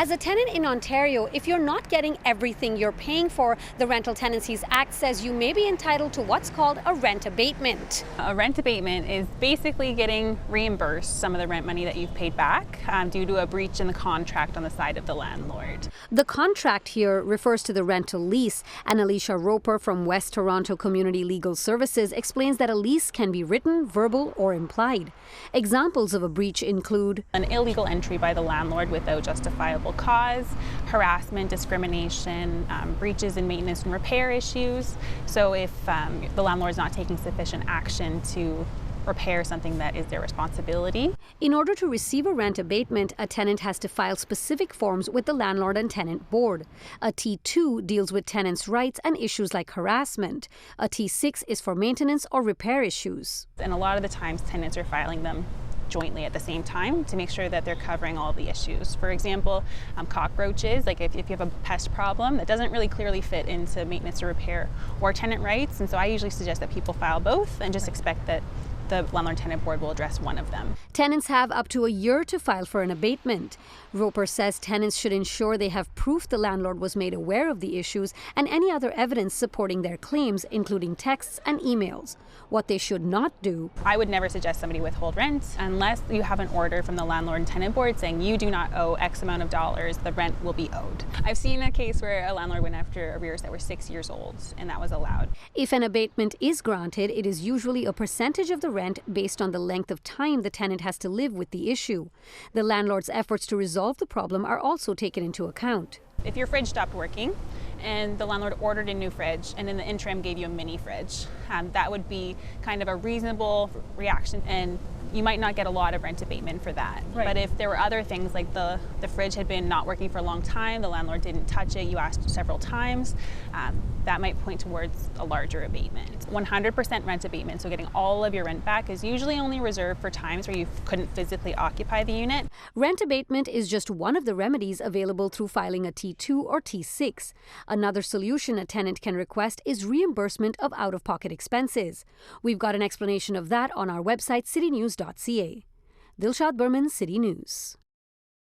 As a tenant in Ontario, if you're not getting everything you're paying for, the Rental Tenancies Act says you may be entitled to what's called a rent abatement. A rent abatement is basically getting reimbursed some of the rent money that you've paid back due to a breach in the contract on the side of the landlord. The contract here refers to the rental lease, and Alicia Roper from West Toronto Community Legal Services explains that a lease can be written, verbal, or implied. Examples of a breach include an illegal entry by the landlord without justifiable cause, harassment, discrimination, breaches in maintenance and repair issues. So if the landlord is not taking sufficient action to repair something that is their responsibility. In order to receive a rent abatement, a tenant has to file specific forms with the Landlord and Tenant Board. A T2 deals with tenants' rights and issues like harassment. A T6 is for maintenance or repair issues. And a lot of the times tenants are filing them jointly at the same time to make sure that they're covering all the issues. For example, cockroaches, like if you have a pest problem that doesn't really clearly fit into maintenance or repair or tenant rights. And so I usually suggest that people file both and just expect that the Landlord Tenant Board will address one of them. Tenants have up to a year to file for an abatement. Roper says tenants should ensure they have proof the landlord was made aware of the issues and any other evidence supporting their claims, including texts and emails. What they should not do. I would never suggest somebody withhold rent unless you have an order from the Landlord and Tenant Board saying you do not owe X amount of dollars, the rent will be owed. I've seen a case where a landlord went after arrears that were 6 years old, and that was allowed. If an abatement is granted, it is usually a percentage of the rent based on the length of time the tenant has to live with the issue. The landlord's efforts to resolve the problem are also taken into account. If your fridge stopped working and the landlord ordered a new fridge and in the interim gave you a mini fridge, that would be kind of a reasonable reaction, and you might not get a lot of rent abatement for that. Right. But if there were other things like the fridge had been not working for a long time, the landlord didn't touch it, you asked several times, that might point towards a larger abatement. 100% rent abatement, so getting all of your rent back, is usually only reserved for times where you couldn't physically occupy the unit. Rent abatement is just one of the remedies available through filing a T2 or T6. Another solution a tenant can request is reimbursement of out-of-pocket expenses. We've got an explanation of that on our website, citynews.ca. Dilshad Burman, City News.